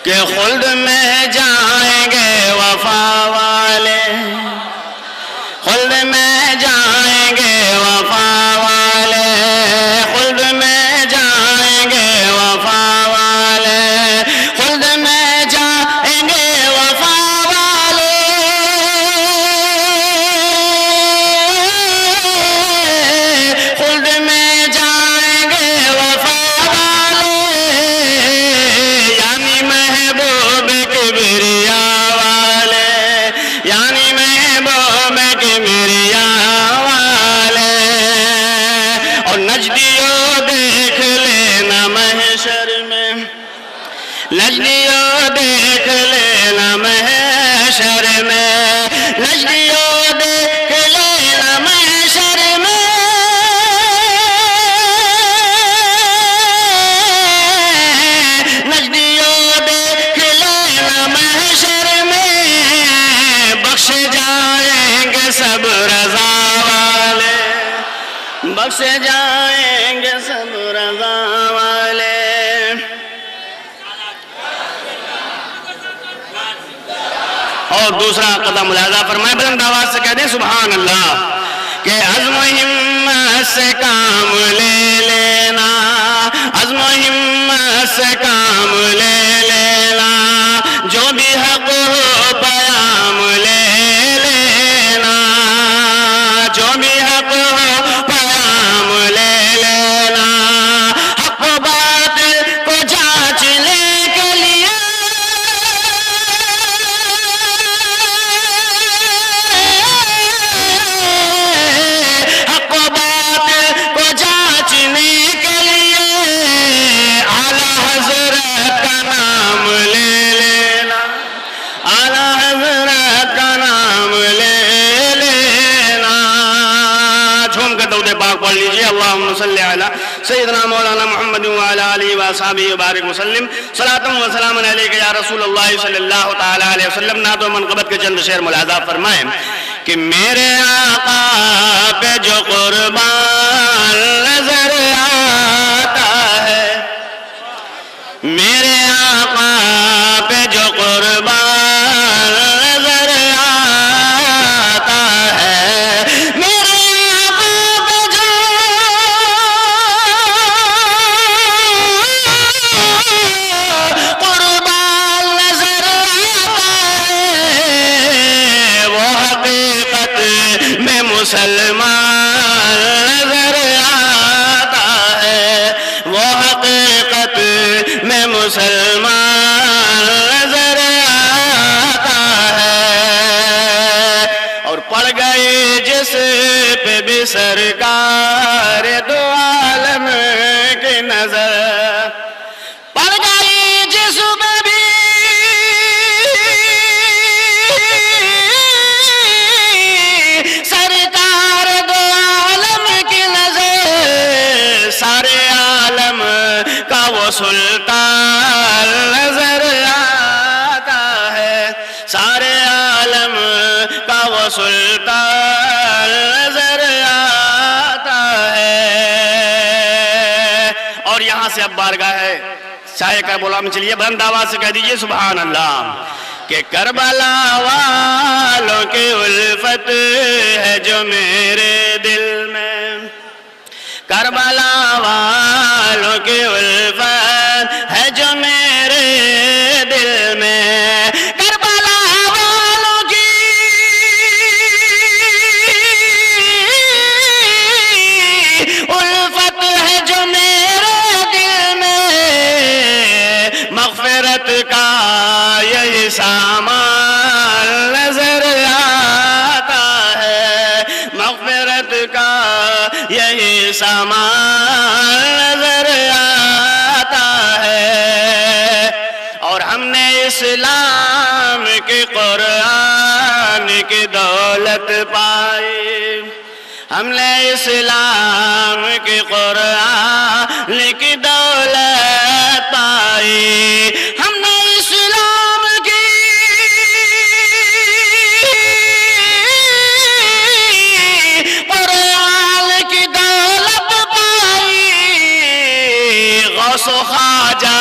کہ خلد میں جائیں گے وفا والے، خلد میں جائیں گے وفا والے، خلد میں جائیں گے وفا والے، خلد میں جائیں گے وفا والے، خلد میں جائیں گے وفا والے، یعنی محبوب کبریا والے، یعنی محبوب کبریا والے، اور نجدیوں دیکھ لینا محشر میں، نجدیوں دیکھ لینا محشر میں، نجدیوں دیکھ لینا محشر میں، نجدیوں دیکھ لینا محشر میں، بخشے جائیں گے سب رضا والے، بخشے جائیں گے سب رضا والے۔ اور دوسرا قدم ملاحظہ فرمائے، بلند آواز سے کہہ دیں سبحان اللہ، کہ عزم و ہمت سے کام لے لینا، عزم و ہمت سے کام لے لینا، جو بھی حق ہو پیام لے لینا، جو بھی حق ہو پیام لے لینا، حق و باطل کو جانچنے کے لیے، حق و باطل کو جانچنے کے لیے، اعلیٰ حضرت کا نام لے لینا، اعلیٰ حضرت کا نام لے لینا۔ جھوم کر درود پاک پڑھ لیجئے، اللہم صلی علی سیدنا مولانا محمد وعلی آلہ وصحبہ وبارک وسلم، صلاۃ و سلام علیک یا رسول اللہ صلی اللہ تعالی علیہ وسلم۔ نعت و منقبت کے چند شعر ملاحظہ فرمائیں کہ میرے آقا پہ جو قربان نظر آتا ہے، میرے آقا پہ جو قربان نظر آتا ہے، میرے آقا پہ جو قربان نظر آتا ہے، وہ حقیقت میں مسلمان نظر آتا ہے، وہ حقیقت میں مسلمان نظر آتا ہے، اور پڑ گئی جس پہ بھی سرکار دو عالم کی نظر، پڑ گئی جس پہ بھی سرکار دو عالم کی نظر، سارے عالم کا وہ سلطان نظر آتا ہے، سارے عالم کا وہ سلطان نظر آتا ہے۔ اور یہاں سے اب بارگاہ ہے شاہ کا بولا میں چلیے، بلند آواز سے کہہ دیجئے سبحان اللہ، کہ کربلا والوں کی الفت ہے جو میرے دل میں، کربلا والوں کی الفت ہے جو میرے دل میں، کربلا والوں کی الفت ہے جو میرے دل میں، مغفرت کا یہی سامان نظر آتا ہے، مغفرت کا یہی سامان نظر آتا غوث و خواجہ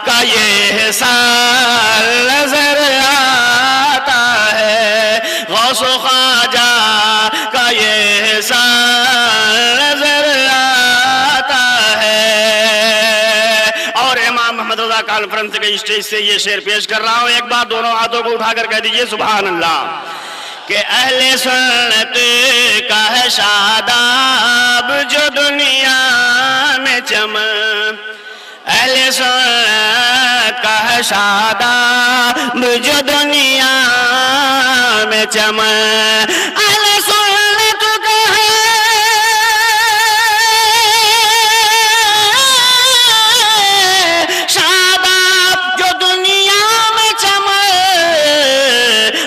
کا یہ حساب نظر آتا ہے، غوث و خواجہ کا یہ حساب نظر آتا ہے۔ اور امام محمد رضا کانفرنس کے اسٹیج سے یہ شعر پیش کر رہا ہوں، ایک بار دونوں ہاتھوں کو اٹھا کر کہہ دیجئے سبحان اللہ، کہ اہل سنت کا ہے شاداب جو دنیا میں چمن، اہل سنت کا ہے شاداب جو دنیا میں چمن، اہل سنت کا ہے شاداب جو دنیا میں چمن،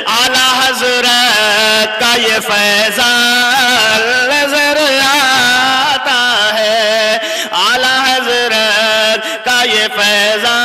اعلیٰ حضرت کا یہ فیضان نظر آتا ہے، اعلیٰ حضرت کا یہ فیضان